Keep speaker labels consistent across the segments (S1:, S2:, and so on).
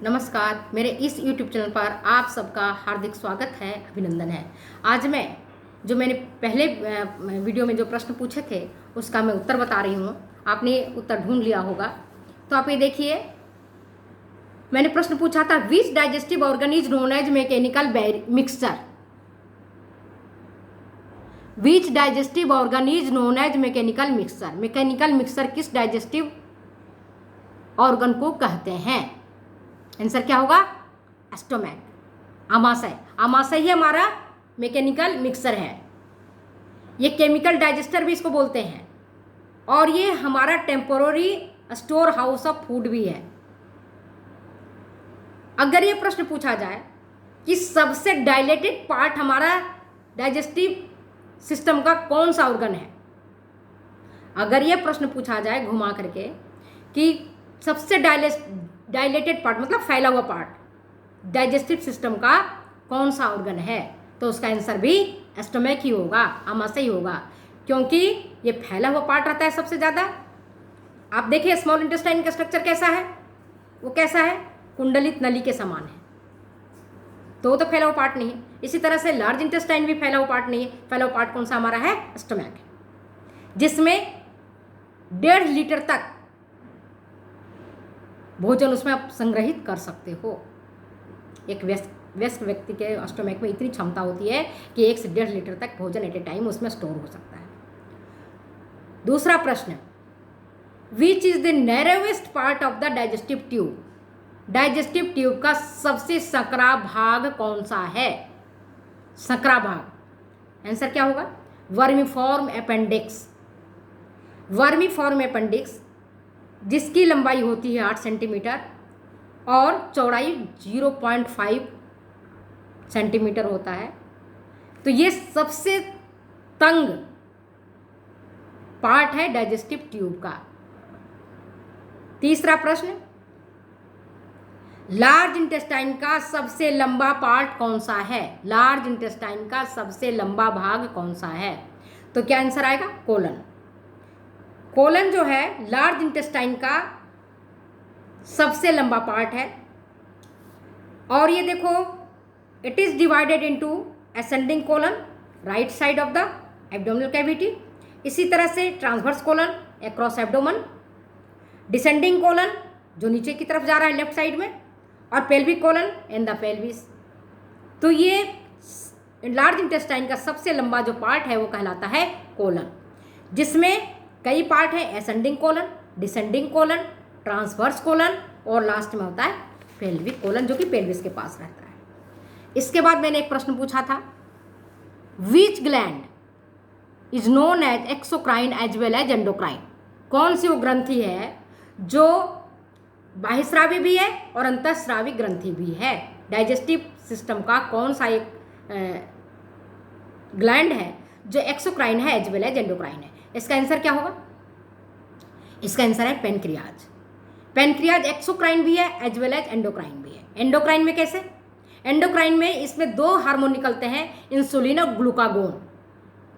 S1: नमस्कार, मेरे इस YouTube चैनल पर आप सबका हार्दिक स्वागत है, अभिनंदन है। आज मैंने पहले वीडियो में जो प्रश्न पूछे थे उसका मैं उत्तर बता रही हूँ। आपने उत्तर ढूंढ लिया होगा। तो आप ये देखिए, मैंने प्रश्न पूछा था which digestive organ is known as mechanical mixture. Which digestive organ is known as mechanical mixture. Mechanical mixture किस डाइजेस्टिव ऑर्गन को कहते हैं? आंसर क्या होगा? स्टोमैक, आमाशय। आमाशय ही हमारा मैकेनिकल मिक्सर है। ये केमिकल डाइजेस्टर भी इसको बोलते हैं और ये हमारा temporary store house of food भी है। अगर ये प्रश्न पूछा जाए कि सबसे डायलेटेड पार्ट हमारा डाइजेस्टिव सिस्टम का कौन सा ऑर्गन है, अगर ये प्रश्न पूछा जाए घुमा करके कि सबसे डायलेटेड पार्ट मतलब फैला हुआ पार्ट डाइजेस्टिव सिस्टम का कौन सा ऑर्गन है, तो उसका आंसर भी स्टोमैक ही होगा, आमाशय ही होगा, क्योंकि ये फैला हुआ पार्ट रहता है सबसे ज़्यादा। आप देखिए स्मॉल इंटेस्टाइन का स्ट्रक्चर कैसा है, वो कैसा है, कुंडलित नली के समान है, तो वो तो फैला हुआ पार्ट नहीं है। इसी तरह से लार्ज इंटेस्टाइन भी फैला हुआ पार्ट नहीं है। फैला हुआ पार्ट कौन सा हमारा है? स्टोमैक है, जिसमें 1.5 लीटर तक भोजन उसमें आप संग्रहित कर सकते हो। एक व्यस्क व्यक्ति के स्टोमैक में इतनी क्षमता होती है कि 1 से 1.5 लीटर तक भोजन एट ए टाइम उसमें स्टोर हो सकता है। दूसरा प्रश्न, which is the narrowest part of the digestive tube. Digestive tube का सबसे संकरा भाग कौन सा है? संकरा भाग, आंसर क्या होगा? Vermiform appendix. वर्मीफॉर्म अपेंडिक्स जिसकी लंबाई होती है 8 सेंटीमीटर और चौड़ाई 0.5 सेंटीमीटर होता है, तो ये सबसे तंग पार्ट है डाइजेस्टिव ट्यूब का। तीसरा प्रश्न, लार्ज इंटेस्टाइन का सबसे लंबा पार्ट कौन सा है? लार्ज इंटेस्टाइन का सबसे लंबा भाग कौन सा है? तो क्या आंसर आएगा? कोलन। कोलन जो है लार्ज इंटेस्टाइन का सबसे लंबा पार्ट है। और ये देखो, it is divided into ascending colon right side of the abdominal cavity, इसी तरह से transverse colon across abdomen, descending colon जो नीचे की तरफ जा रहा है लेफ्ट साइड में, और pelvic colon in the pelvis. तो ये लार्ज इंटेस्टाइन का सबसे लंबा जो पार्ट है वो कहलाता है कोलन, जिसमें कई पार्ट हैं, ascending colon, descending colon, transverse colon और लास्ट में होता है पेल्विक कोलन जो कि पेल्विस के पास रहता है। इसके बाद मैंने एक प्रश्न पूछा था, which gland is known as exocrine as well as endocrine. कौन सी वो ग्रंथि है जो बाह्यस्रावी भी है और अंतःस्रावी ग्रंथि भी है? डाइजेस्टिव सिस्टम का कौन सा एक ग्लैंड है जो एक्सोक्राइन है एज वेल एज एंडोक्राइन है? इसका आंसर क्या होगा? इसका आंसर है पेनक्रियाज। पेनक्रियाज एक्सोक्राइन भी है एज वेल एज एंडोक्राइन भी है। एंडोक्राइन में कैसे? एंडोक्राइन में इसमें 2 हार्मोन निकलते हैं, इंसुलिन और ग्लूकागोन,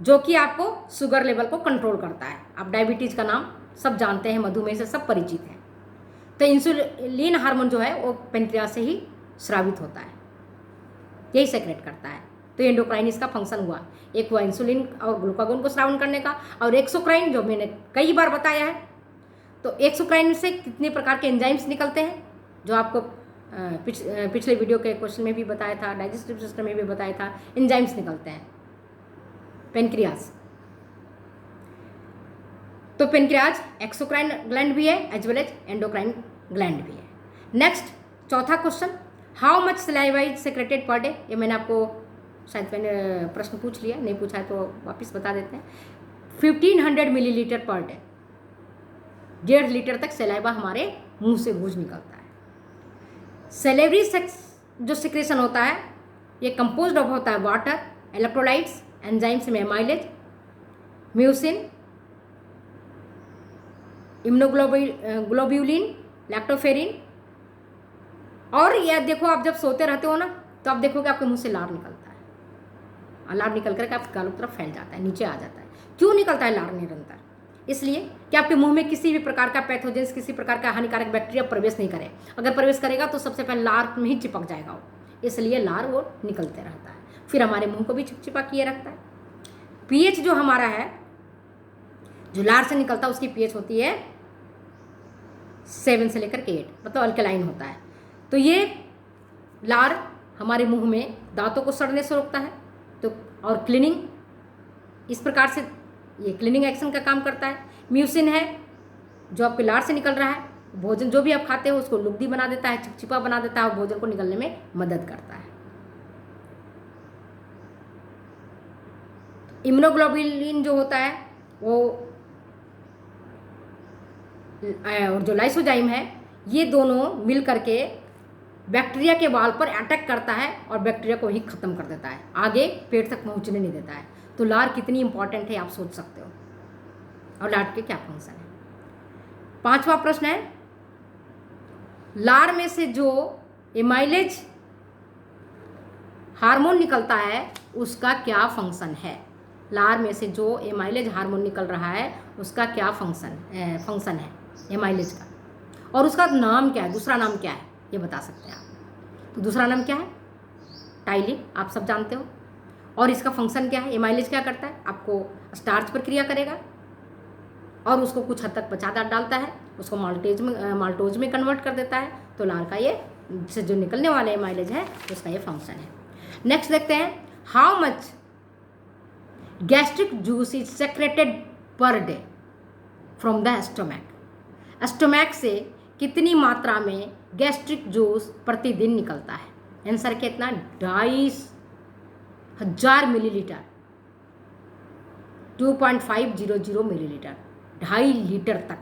S1: जो कि आपको शुगर लेवल को कंट्रोल करता है। आप डायबिटीज का नाम सब जानते हैं, मधुमेह से सब परिचित हैं। तो इंसुलिन हार्मोन जो है वो पेनक्रियाज से ही स्रावित होता है, यही सेक्रेट करता है। तो एंडोक्राइन इसका फंक्शन हुआ, एक हुआ इंसुलिन और ग्लूकागोन को स्रावन करने का, और एक्सोक्राइन जो मैंने कई बार बताया है। तो एक्सोक्राइन से कितने प्रकार के एंजाइम्स निकलते हैं, जो आपको पिछले वीडियो के क्वेश्चन में भी बताया था, डाइजेस्टिव सिस्टम में भी बताया था, एंजाइम्स निकलते हैं पेनक्रियाज। तो पेनक्रियाज एक्सोक्राइन ग्लैंड भी है as well as endocrine gland भी है। नेक्स्ट, चौथा question, how much saliva is secreted per day. ये मैंने आपको शायद मैंने प्रश्न पूछ लिया, नहीं पूछा है तो वापस बता देते हैं। 1500 मिलीलीटर पर डे, 1.5 लीटर तक सलाइवा हमारे मुंह से गूंज निकलता है। सलेवरी जो सिक्रेशन होता है ये कंपोज्ड ऑफ होता है वाटर, इलेक्ट्रोलाइट्स, एंजाइम्स में एमाइलेज, म्यूसिन, इम्यूनोग्लोब्यूलिन, लैक्टोफेरिन। और यह देखो, आप जब सोते रहते हो ना तो आप देखोगे आपके मुंह से लार निकलता है, और लार निकल करके आपके गालों की तरफ फैल जाता है, नीचे आ जाता है। क्यों निकलता है लार निरंतर? इसलिए कि आपके मुंह में किसी भी प्रकार का पैथोजेंस, किसी प्रकार का हानिकारक बैक्टीरिया प्रवेश नहीं करे। अगर प्रवेश करेगा तो सबसे पहले लार में ही चिपक जाएगा वो, इसलिए लार वो निकलते रहता है, फिर हमारे मुंह को भी चिपचिपा किए रखता है। पीएच जो हमारा है, जो लार से निकलता है, उसकी पीएच होती है 7 से लेकर के 8, मतलब अल्कलाइन होता है। तो ये लार हमारे मुंह में दांतों को सड़ने से रोकता है, तो और क्लीनिंग, इस प्रकार से ये क्लीनिंग एक्शन का काम करता है। म्यूसिन है जो आपके लार से निकल रहा है, भोजन जो भी आप खाते हो उसको लुगदी बना देता है, चिपचिपा बना देता है और भोजन को निकलने में मदद करता है। इम्यूनोग्लोबुलिन जो होता है वो और जो लाइसोजाइम है, ये दोनों मिल करके बैक्टीरिया के वाल पर अटैक करता है और बैक्टीरिया को ही खत्म कर देता है, आगे पेट तक पहुंचने नहीं देता है। तो लार कितनी इंपॉर्टेंट है आप सोच सकते हो, और लार के क्या फंक्शन है। 5वां प्रश्न है, लार में से जो एमाइलेज हार्मोन निकलता है उसका क्या फंक्शन है। लार में से जो एमाइलेज हार्मोन निकल रहा है उसका क्या फंक्शन है एमाइलेज का, और उसका नाम क्या है, दूसरा नाम क्या है, ये बता सकते हैं आप। तो दूसरा नाम क्या है, टाइलिन, आप सब जानते हो। और इसका फंक्शन क्या है, एमाइलेज क्या करता है, आपको स्टार्च पर क्रिया करेगा और उसको कुछ हद तक पचा डालता है, उसको माल्टोज में कन्वर्ट कर देता है। तो लार का ये से जो निकलने वाला एमाइलेज है उसका ये फंक्शन है। नेक्स्ट देखते हैं, how much gastric juice is secreted per day from the stomach. Stomach से कितनी मात्रा में गैस्ट्रिक जूस प्रतिदिन निकलता है। आंसर कितना, 2500 मिलीलीटर, 2.500 मिलीलीटर, 2.5 लीटर तक,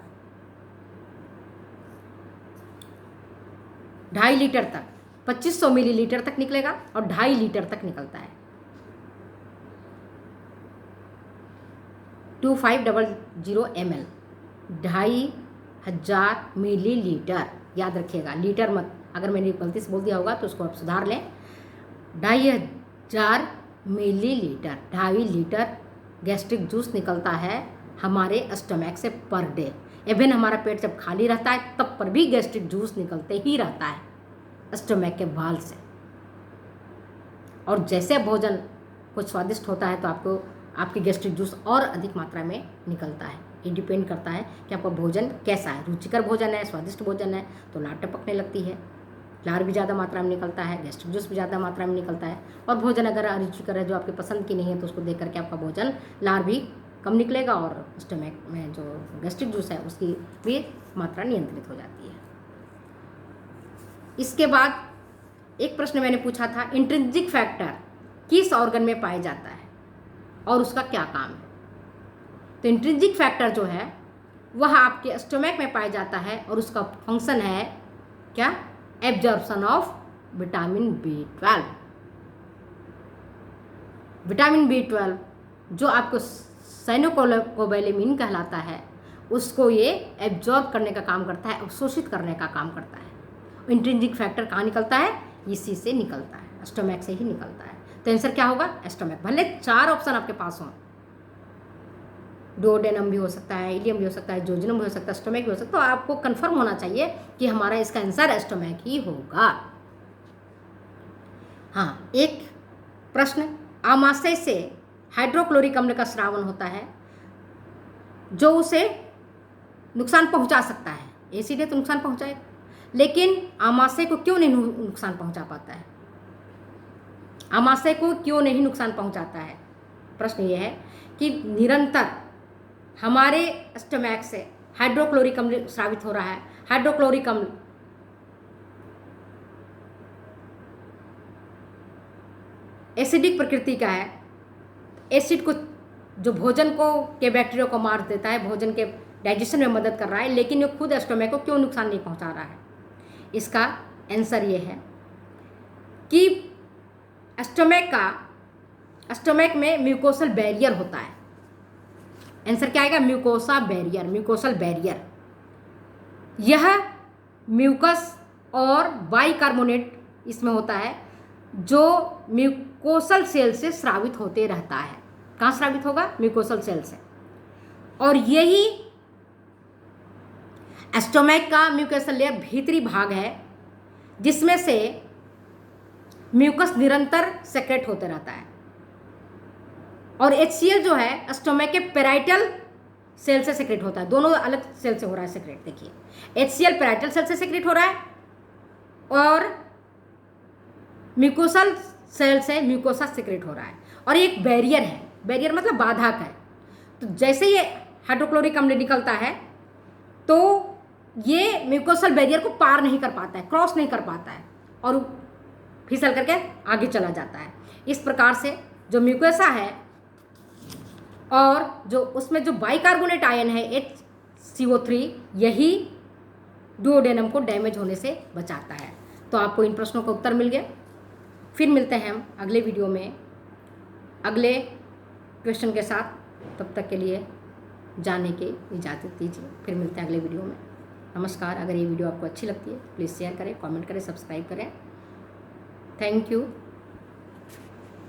S1: 2.5 लीटर तक, 2500 मिलीलीटर तक निकलेगा और 2.5 लीटर तक निकलता है। 2500 ml, 2500 मिलीलीटर, याद रखिएगा, लीटर मत, अगर मैंने गलती से बोल दिया होगा तो उसको आप सुधार लें। 2500 मिलीलीटर, 2.5 लीटर गैस्ट्रिक जूस निकलता है हमारे स्टमक से पर डे। इवन हमारा पेट जब खाली रहता है तब पर भी गैस्ट्रिक जूस निकलते ही रहता है स्टमक के वाल से। और जैसे भोजन कुछ स्वादिष्ट होता है तो आपको आपकी गैस्ट्रिक जूस और अधिक मात्रा में निकलता है। ये डिपेंड करता है कि आपका भोजन कैसा है, रुचिकर भोजन है, स्वादिष्ट भोजन है तो लार टपकने लगती है, लार भी ज़्यादा मात्रा में निकलता है, गैस्ट्रिक जूस भी ज़्यादा मात्रा में निकलता है। और भोजन अगर अरुचिकर है, जो आपके पसंद की नहीं है, तो उसको देख करके आपका भोजन लार भी कम निकलेगा और स्टमक में जो गैस्ट्रिक जूस है उसकी भी मात्रा नियंत्रित हो जाती है। इसके बाद एक प्रश्न मैंने पूछा था, इंट्रिंसिक फैक्टर किस ऑर्गन में पाया जाता है और उसका क्या काम है। तो इंट्रिंसिक फैक्टर जो है वह आपके स्टमक में पाया जाता है और उसका फंक्शन है क्या, absorption of vitamin B12। Vitamin B12 जो आपको साइनोकोबालेमिन कहलाता है उसको ये एब्जॉर्ब करने का काम करता है, अवशोषित करने का काम करता है। इंट्रिंसिक फैक्टर कहाँ निकलता है, इसी से निकलता है, स्टमक से ही निकलता है। तो आंसर क्या होगा, स्टमक। भले 4 ऑप्शन आपके पास हों, डुओडेनम भी हो सकता है, इलियम भी हो सकता है, जोजिनम भी हो सकता है, स्टमक भी हो सकता है, तो आपको कंफर्म होना चाहिए कि हमारा इसका आंसर स्टमक ही होगा। हाँ, एक प्रश्न, आमाशय से हाइड्रोक्लोरिक अम्ल का स्रावन होता है जो उसे नुकसान पहुंचा सकता है। एसिड है तो नुकसान पहुंचाएगा, लेकिन आमाशय को क्यों नहीं नुकसान पहुंचा पाता है, आमाशय को क्यों नहीं नुकसान पहुंचाता है। प्रश्न ये है कि निरंतर हमारे स्टमक से हाइड्रोक्लोरिक अम्ल स्रावित हो रहा है। हाइड्रोक्लोरिक अम्ल एसिडिक प्रकृति का है। एसिड को जो भोजन को के बैक्टीरिया को मार देता है, भोजन के डाइजेशन में मदद कर रहा है, लेकिन ये खुद स्टमक को क्यों नुकसान नहीं पहुंचा रहा है। इसका आंसर ये है कि स्टमक में म्यूकोसल बैरियर होता है। आंसर क्या आएगा, म्यूकोसा बैरियर, म्यूकोसल बैरियर। यह म्यूकस और बाइकार्बोनेट इसमें होता है जो म्यूकोसल सेल से स्रावित होते रहता है। कहाँ स्रावित होगा, म्यूकोसल सेल से। और यही स्टोमैक का म्यूकसल लेयर भीतरी भाग है जिसमें से म्यूकस निरंतर सेक्रेट होते रहता है। और HCl जो है स्टोमैक के पेराइटल सेल से सेक्रेट होता है। दोनों अलग सेल से हो रहा है सेक्रेट। देखिए HCl पेराइटल सेल से सेक्रेट हो रहा है और म्यूकोसल सेल से म्यूकोसा सेक्रेट हो रहा है। और एक बैरियर है, बैरियर मतलब बाधक है। तो जैसे ये हाइड्रोक्लोरिक अम्ल निकलता है तो ये म्यूकोसल बैरियर को पार नहीं कर पाता है, क्रॉस नहीं कर पाता है और फिसल करके आगे चला जाता है। इस प्रकार से जो म्यूकोसा है और जो उसमें जो बाइकार्बोनेट आयन है HCO3, यही डुओडेनम को डैमेज होने से बचाता है। तो आपको इन प्रश्नों का उत्तर मिल गया। फिर मिलते हैं हम अगले वीडियो में अगले क्वेश्चन के साथ। तब तक के लिए जाने की इजाज़त दीजिए। फिर मिलते हैं अगले वीडियो में। नमस्कार। अगर ये वीडियो आपको अच्छी लगती है प्लीज़ शेयर करें, कमेंट करें, सब्सक्राइब करें। Thank you.